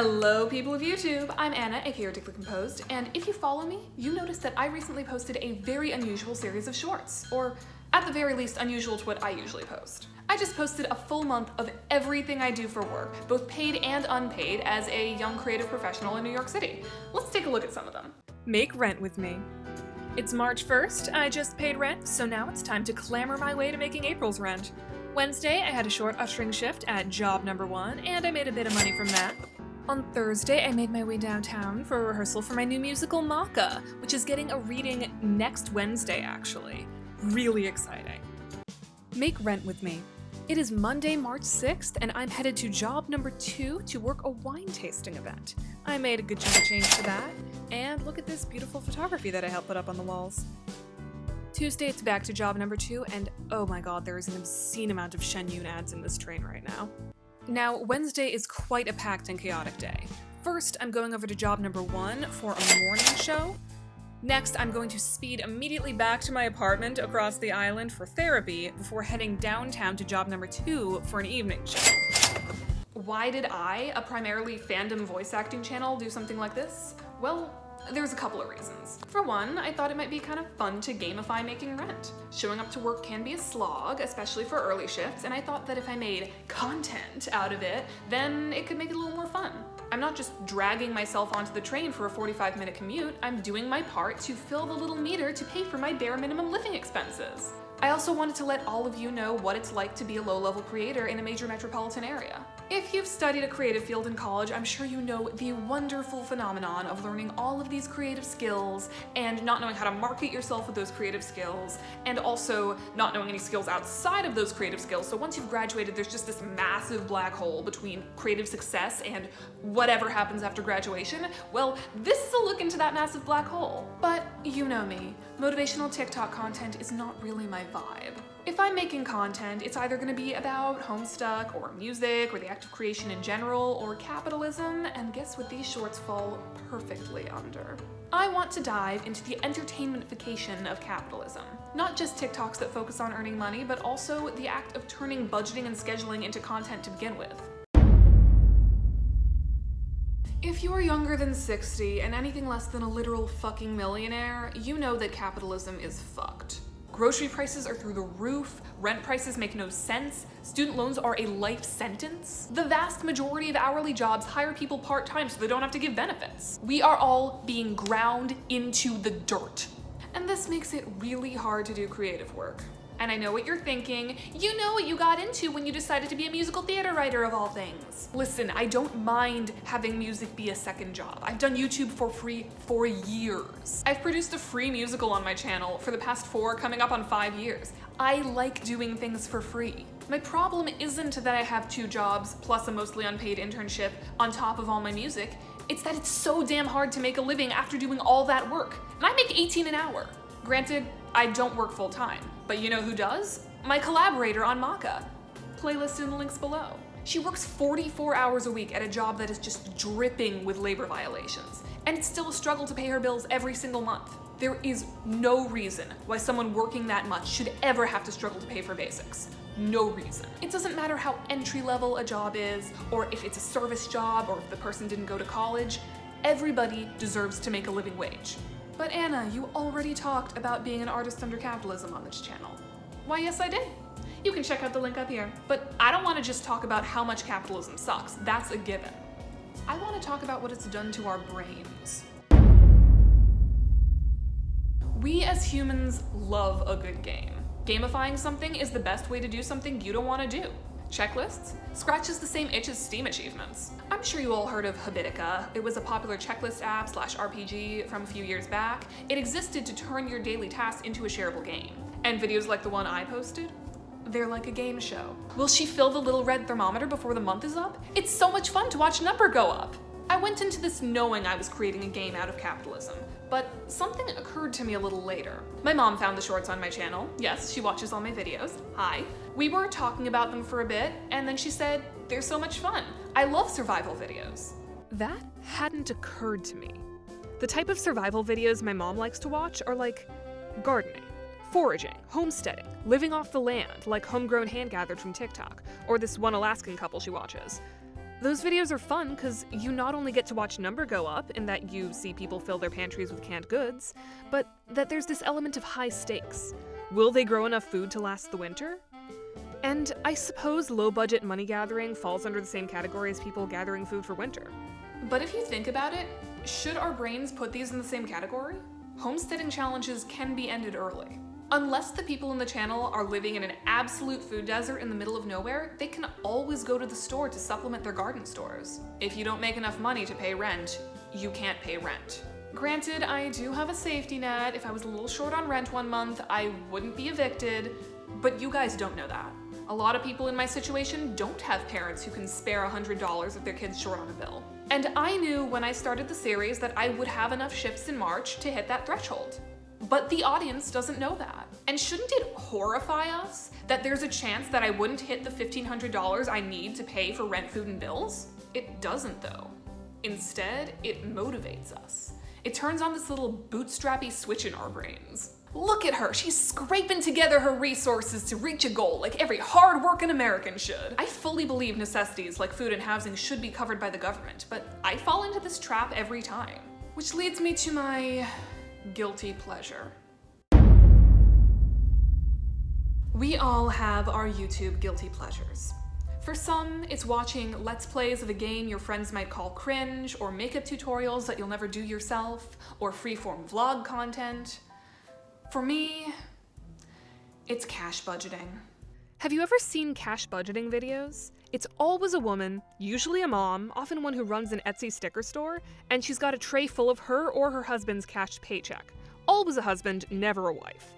Hello people of YouTube, I'm Anna, aka Ridiculously Composed, and if you follow me, you noticed that I recently posted a very unusual series of shorts, or at the very least unusual to what I usually post. I just posted a full month of everything I do for work, both paid and unpaid, as a young creative professional in New York City. Let's take a look at some of them. Make rent with me. It's March 1st, I just paid rent, so now it's time to clamor my way to making April's rent. Wednesday, I had a short ushering shift at job number 1, and I made a bit of money from that. On Thursday, I made my way downtown for a rehearsal for my new musical, Maka, which is getting a reading next Wednesday, actually. Really exciting. Make rent with me. It is Monday, March 6th, and I'm headed to job number 2 to work a wine tasting event. I made a good chunk of change for that, and look at this beautiful photography that I helped put up on the walls. Tuesday, it's back to job number 2, and oh my god, there is an obscene amount of Shen Yun ads in this train right now. Now, Wednesday is quite a packed and chaotic day. First, I'm going over to job number 1 for a morning show. Next, I'm going to speed immediately back to my apartment across the island for therapy before heading downtown to job number 2 for an evening show. Why did I, a primarily fandom voice acting channel, do something like this? Well, there's a couple of reasons. For one, I thought it might be kind of fun to gamify making rent. Showing up to work can be a slog, especially for early shifts, and I thought that if I made content out of it, then it could make it a little more fun. I'm not just dragging myself onto the train for a 45-minute commute, I'm doing my part to fill the little meter to pay for my bare minimum living expenses. I also wanted to let all of you know what it's like to be a low-level creator in a major metropolitan area. If you've studied a creative field in college, I'm sure you know the wonderful phenomenon of learning all of these creative skills and not knowing how to market yourself with those creative skills, and also not knowing any skills outside of those creative skills. So once you've graduated, there's just this massive black hole between creative success and whatever happens after graduation. Well, this is a look into that massive black hole. But you know me, motivational TikTok content is not really my vibe. If I'm making content, it's either going to be about Homestuck or music or the act of creation in general or capitalism, and guess what these shorts fall perfectly under. I want to dive into the entertainmentification of capitalism. Not just TikToks that focus on earning money, but also the act of turning budgeting and scheduling into content to begin with. If you're younger than 60 and anything less than a literal fucking millionaire, you know that capitalism is fucked. Grocery prices are through the roof, rent prices make no sense, student loans are a life sentence. The vast majority of hourly jobs hire people part-time so they don't have to give benefits. We are all being ground into the dirt. And this makes it really hard to do creative work. And I know what you're thinking. You know what you got into when you decided to be a musical theater writer of all things. Listen, I don't mind having music be a second job. I've done YouTube for free for years. I've produced a free musical on my channel for the past 4, coming up on 5 years. I like doing things for free. My problem isn't that I have 2 jobs plus a mostly unpaid internship on top of all my music. It's that it's so damn hard to make a living after doing all that work. And I make $18 an hour. Granted, I don't work full time, but you know who does? My collaborator on Maka. Playlist in the links below. She works 44 hours a week at a job that is just dripping with labor violations, and it's still a struggle to pay her bills every single month. There is no reason why someone working that much should ever have to struggle to pay for basics. No reason. It doesn't matter how entry-level a job is, or if it's a service job, or if the person didn't go to college. Everybody deserves to make a living wage. But Anna, you already talked about being an artist under capitalism on this channel. Why, yes I did. You can check out the link up here. But I don't want to just talk about how much capitalism sucks. That's a given. I want to talk about what it's done to our brains. We as humans love a good game. Gamifying something is the best way to do something you don't want to do. Checklists scratches the same itch as Steam achievements. I'm sure you all heard of Habitica. It was a popular checklist app / RPG from a few years back. It existed to turn your daily tasks into a shareable game. And videos like the one I posted? They're like a game show. Will she fill the little red thermometer before the month is up? It's so much fun to watch a number go up. I went into this knowing I was creating a game out of capitalism, but something occurred to me a little later. My mom found the shorts on my channel. Yes, she watches all my videos. Hi. We were talking about them for a bit, and then she said, "They're so much fun. I love survival videos." That hadn't occurred to me. The type of survival videos my mom likes to watch are like gardening, foraging, homesteading, living off the land, like homegrown hand gathered from TikTok, or this one Alaskan couple she watches. Those videos are fun because you not only get to watch number go up in that you see people fill their pantries with canned goods, but that there's this element of high stakes. Will they grow enough food to last the winter? And I suppose low-budget money gathering falls under the same category as people gathering food for winter. But if you think about it, should our brains put these in the same category? Homesteading challenges can be ended early. Unless the people in the channel are living in an absolute food desert in the middle of nowhere, they can always go to the store to supplement their garden stores. If you don't make enough money to pay rent, you can't pay rent. Granted, I do have a safety net. If I was a little short on rent one month, I wouldn't be evicted, but you guys don't know that. A lot of people in my situation don't have parents who can spare $100 if their kid's short on a bill. And I knew when I started the series that I would have enough shifts in March to hit that threshold. But the audience doesn't know that. And shouldn't it horrify us that there's a chance that I wouldn't hit the $1,500 I need to pay for rent, food, and bills? It doesn't though. Instead, it motivates us. It turns on this little bootstrappy switch in our brains. Look at her, she's scraping together her resources to reach a goal like every hard-working American should. I fully believe necessities like food and housing should be covered by the government, but I fall into this trap every time. Which leads me to my guilty pleasure. We all have our YouTube guilty pleasures. For some, it's watching Let's Plays of a game your friends might call cringe, or makeup tutorials that you'll never do yourself, or freeform vlog content. For me, it's cash budgeting. Have you ever seen cash budgeting videos? It's always a woman, usually a mom, often one who runs an Etsy sticker store, and she's got a tray full of her or her husband's cashed paycheck. Always a husband, never a wife.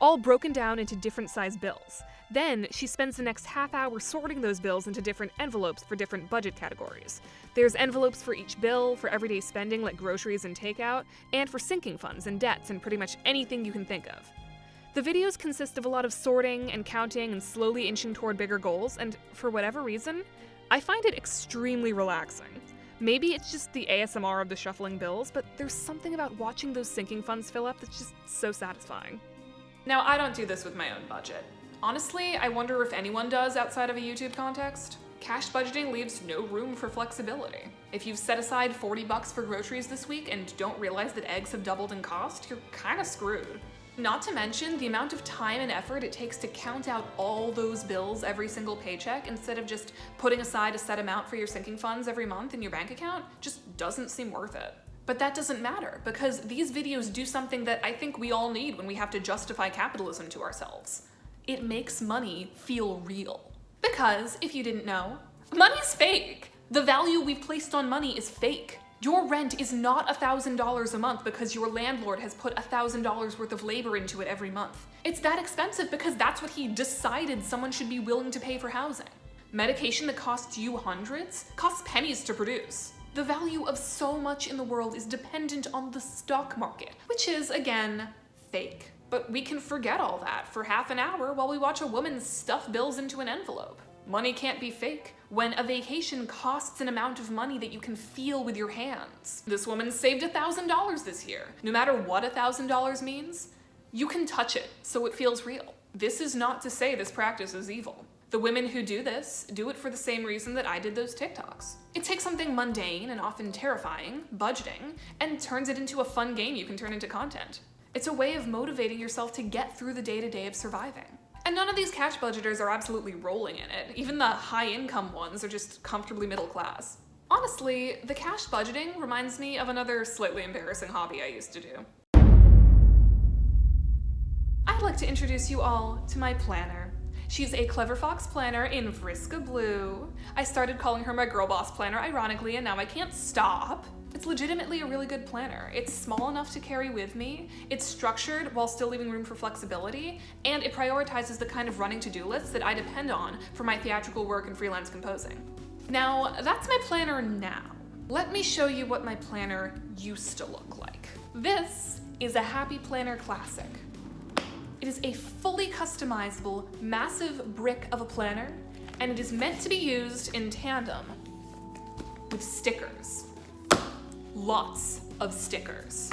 All broken down into different size bills. Then she spends the next half hour sorting those bills into different envelopes for different budget categories. There's envelopes for each bill, for everyday spending like groceries and takeout, and for sinking funds and debts and pretty much anything you can think of. The videos consist of a lot of sorting and counting and slowly inching toward bigger goals, and for whatever reason, I find it extremely relaxing. Maybe it's just the ASMR of the shuffling bills, but there's something about watching those sinking funds fill up that's just so satisfying. Now, I don't do this with my own budget. Honestly, I wonder if anyone does outside of a YouTube context. Cash budgeting leaves no room for flexibility. If you've set aside $40 for groceries this week and don't realize that eggs have doubled in cost, you're kinda screwed. Not to mention the amount of time and effort it takes to count out all those bills every single paycheck instead of just putting aside a set amount for your sinking funds every month in your bank account just doesn't seem worth it. But that doesn't matter, because these videos do something that I think we all need when we have to justify capitalism to ourselves. It makes money feel real. Because, if you didn't know, money's fake. The value we've placed on money is fake. Your rent is not $1,000 a month because your landlord has put $1,000 worth of labor into it every month. It's that expensive because that's what he decided someone should be willing to pay for housing. Medication that costs you hundreds costs pennies to produce. The value of so much in the world is dependent on the stock market, which is, again, fake. But we can forget all that for half an hour while we watch a woman stuff bills into an envelope. Money can't be fake when a vacation costs an amount of money that you can feel with your hands. This woman saved $1,000 this year. No matter what $1,000 means, you can touch it, so it feels real. This is not to say this practice is evil. The women who do this do it for the same reason that I did those TikToks. It takes something mundane and often terrifying, budgeting, and turns it into a fun game you can turn into content. It's a way of motivating yourself to get through the day-to-day of surviving. And none of these cash budgeters are absolutely rolling in it. Even the high-income ones are just comfortably middle class. Honestly, the cash budgeting reminds me of another slightly embarrassing hobby I used to do. I'd like to introduce you all to my planner. She's a Clever Fox planner in Vriska Blue. I started calling her my girl boss planner ironically, and now I can't stop. It's legitimately a really good planner. It's small enough to carry with me, it's structured while still leaving room for flexibility, and it prioritizes the kind of running to-do lists that I depend on for my theatrical work and freelance composing. Now, that's my planner now. Let me show you what my planner used to look like. This is a Happy Planner Classic. It is a fully customizable, massive brick of a planner, and it is meant to be used in tandem with stickers. Lots of stickers.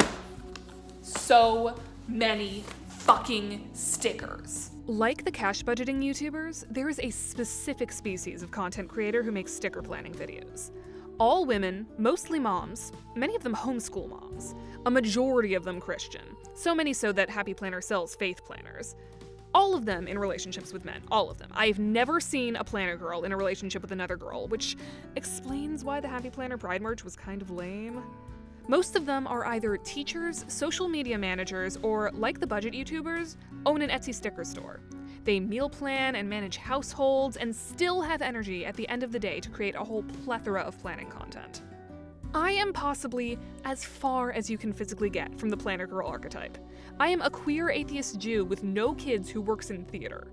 So many fucking stickers. Like the cash budgeting YouTubers, there is a specific species of content creator who makes sticker planning videos. All women, mostly moms, many of them homeschool moms, a majority of them Christian, so many so that Happy Planner sells faith planners. All of them in relationships with men, all of them. I've never seen a planner girl in a relationship with another girl, which explains why the Happy Planner Pride merch was kind of lame. Most of them are either teachers, social media managers, or, like the budget YouTubers, own an Etsy sticker store. They meal plan and manage households and still have energy at the end of the day to create a whole plethora of planning content. I am possibly as far as you can physically get from the planner girl archetype. I am a queer atheist Jew with no kids who works in theater.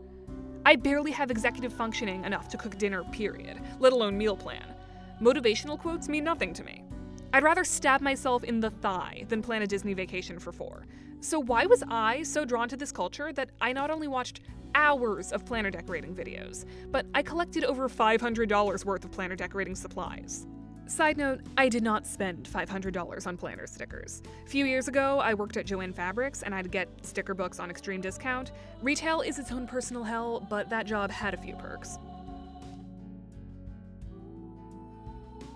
I barely have executive functioning enough to cook dinner, period, let alone meal plan. Motivational quotes mean nothing to me. I'd rather stab myself in the thigh than plan a Disney vacation for 4. So why was I so drawn to this culture that I not only watched hours of planner decorating videos, but I collected over $500 worth of planner decorating supplies? Side note, I did not spend $500 on planner stickers. A few years ago, I worked at Joann Fabrics and I'd get sticker books on extreme discount. Retail is its own personal hell, but that job had a few perks.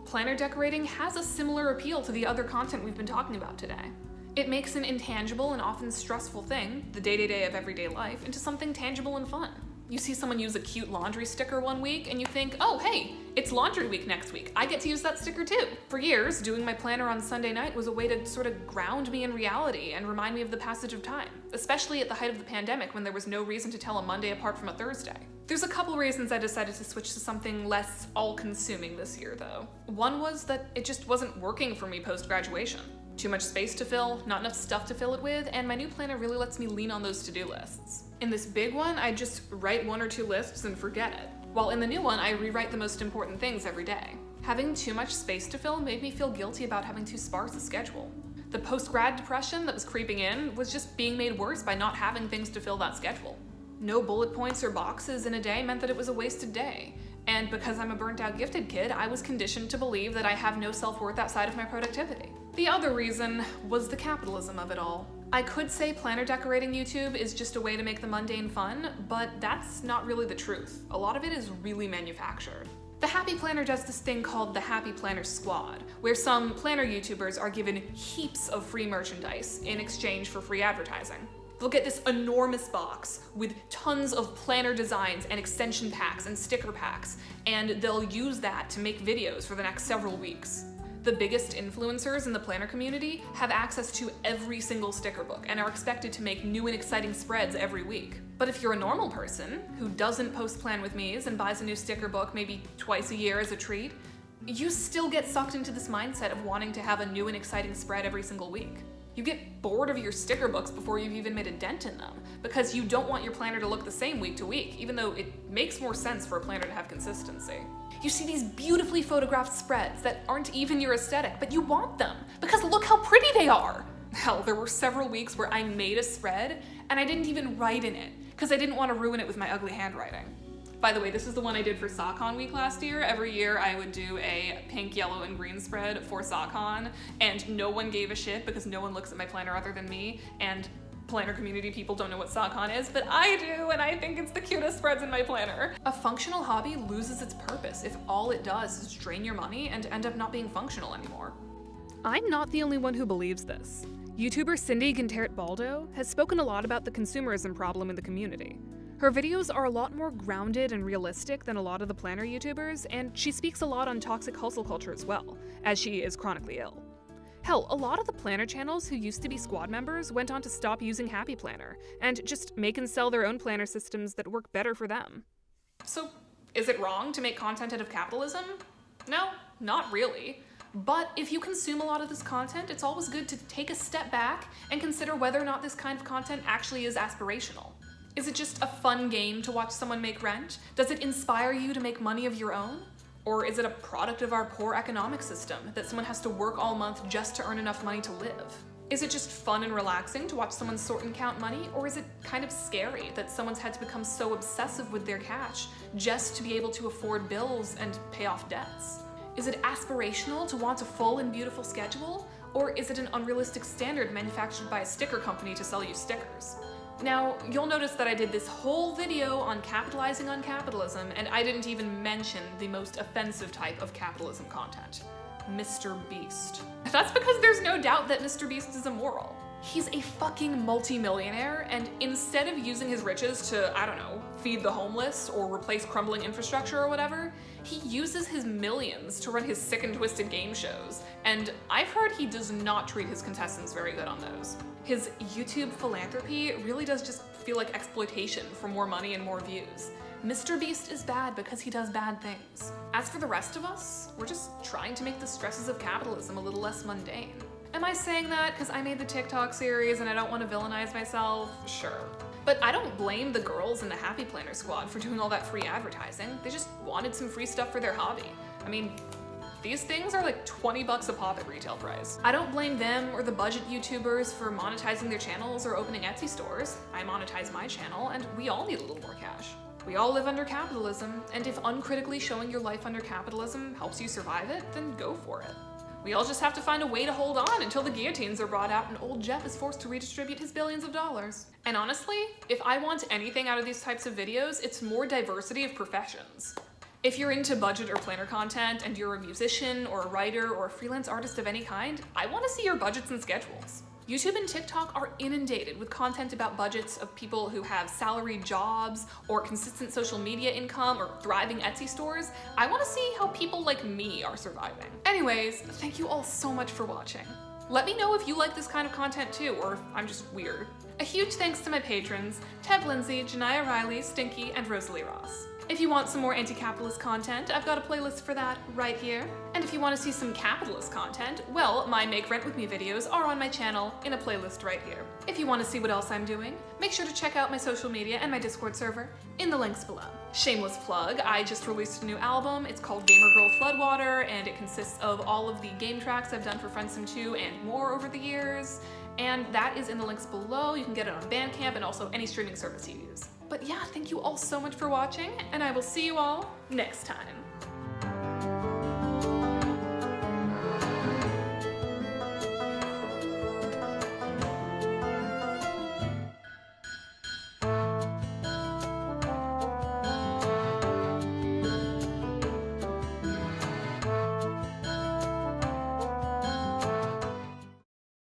Planner decorating has a similar appeal to the other content we've been talking about today. It makes an intangible and often stressful thing, the day-to-day of everyday life, into something tangible and fun. You see someone use a cute laundry sticker one week and you think, oh hey, it's laundry week next week, I get to use that sticker too. For years, doing my planner on Sunday night was a way to sort of ground me in reality and remind me of the passage of time, especially at the height of the pandemic when there was no reason to tell a Monday apart from a Thursday. There's a couple reasons I decided to switch to something less all-consuming this year though. One was that it just wasn't working for me post-graduation. Too much space to fill, not enough stuff to fill it with, and my new planner really lets me lean on those to-do lists. In this big one, I just write 1 or 2 lists and forget it. While in the new one, I rewrite the most important things every day. Having too much space to fill made me feel guilty about having too sparse a schedule. The post-grad depression that was creeping in was just being made worse by not having things to fill that schedule. No bullet points or boxes in a day meant that it was a wasted day. And because I'm a burnt-out gifted kid, I was conditioned to believe that I have no self-worth outside of my productivity. The other reason was the capitalism of it all. I could say planner decorating YouTube is just a way to make the mundane fun, but that's not really the truth. A lot of it is really manufactured. The Happy Planner does this thing called the Happy Planner Squad, where some planner YouTubers are given heaps of free merchandise in exchange for free advertising. They'll get this enormous box with tons of planner designs and extension packs and sticker packs, and they'll use that to make videos for the next several weeks. The biggest influencers in the planner community have access to every single sticker book and are expected to make new and exciting spreads every week. But if you're a normal person who doesn't post Plan With Me's and buys a new sticker book maybe twice a year as a treat, you still get sucked into this mindset of wanting to have a new and exciting spread every single week. You get bored of your sticker books before you've even made a dent in them, because you don't want your planner to look the same week to week, even though it makes more sense for a planner to have consistency. You see these beautifully photographed spreads that aren't even your aesthetic, but you want them, because look how pretty they are! Hell, there were several weeks where I made a spread, and I didn't even write in it, because I didn't want to ruin it with my ugly handwriting. By the way, this is the one I did for SockCon week last year. Every year I would do a pink, yellow, and green spread for SockCon, and no one gave a shit because no one looks at my planner other than me, and planner community people don't know what SockCon is, but I do, and I think it's the cutest spreads in my planner. A functional hobby loses its purpose if all it does is drain your money and end up not being functional anymore. I'm not the only one who believes this. YouTuber Cindy Gintert-Baldo has spoken a lot about the consumerism problem in the community. Her videos are a lot more grounded and realistic than a lot of the planner YouTubers, and she speaks a lot on toxic hustle culture as well, as she is chronically ill. Hell, a lot of the planner channels who used to be squad members went on to stop using Happy Planner, and just make and sell their own planner systems that work better for them. So, is it wrong to make content out of capitalism? No, not really. But if you consume a lot of this content, it's always good to take a step back and consider whether or not this kind of content actually is aspirational. Is it just a fun game to watch someone make rent? Does it inspire you to make money of your own? Or is it a product of our poor economic system that someone has to work all month just to earn enough money to live? Is it just fun and relaxing to watch someone sort and count money? Or is it kind of scary that someone's had to become so obsessive with their cash just to be able to afford bills and pay off debts? Is it aspirational to want a full and beautiful schedule? Or is it an unrealistic standard manufactured by a sticker company to sell you stickers? Now, you'll notice that I did this whole video on capitalizing on capitalism, and I didn't even mention the most offensive type of capitalism content, Mr. Beast. That's because there's no doubt that Mr. Beast is immoral. He's a fucking multi-millionaire, and instead of using his riches to, I don't know, feed the homeless or replace crumbling infrastructure or whatever, he uses his millions to run his sick and twisted game shows, and I've heard he does not treat his contestants very good on those. His YouTube philanthropy really does just feel like exploitation for more money and more views. Mr. Beast is bad because he does bad things. As for the rest of us, we're just trying to make the stresses of capitalism a little less mundane. Am I saying that because I made the TikTok series and I don't want to villainize myself? Sure. But I don't blame the girls in the Happy Planner squad for doing all that free advertising. They just wanted some free stuff for their hobby. I mean, these things are like 20 bucks a pop at retail price. I don't blame them or the budget YouTubers for monetizing their channels or opening Etsy stores. I monetize my channel, and we all need a little more cash. We all live under capitalism, and if uncritically showing your life under capitalism helps you survive it, then go for it. We all just have to find a way to hold on until the guillotines are brought out and old Jeff is forced to redistribute his billions of dollars. And honestly, if I want anything out of these types of videos, it's more diversity of professions. If you're into budget or planner content and you're a musician or a writer or a freelance artist of any kind, I want to see your budgets and schedules. YouTube and TikTok are inundated with content about budgets of people who have salaried jobs or consistent social media income or thriving Etsy stores. I want to see how people like me are surviving. Anyways, thank you all so much for watching. Let me know if you like this kind of content too, or if I'm just weird. A huge thanks to my patrons, Tev Linsey, Jonaya Riley, Stinky, and Rosalie Ross. If you want some more anti-capitalist content, I've got a playlist for that right here. And if you want to see some capitalist content, well, my Make Rent With Me videos are on my channel in a playlist right here. If you want to see what else I'm doing, make sure to check out my social media and my Discord server in the links below. Shameless plug, I just released a new album. It's called Gamer Girl Floodwater, and it consists of all of the game tracks I've done for Friendsim 2 and more over the years. And that is in the links below. You can get it on Bandcamp and also any streaming service you use. But yeah, thank you all so much for watching, and I will see you all next time.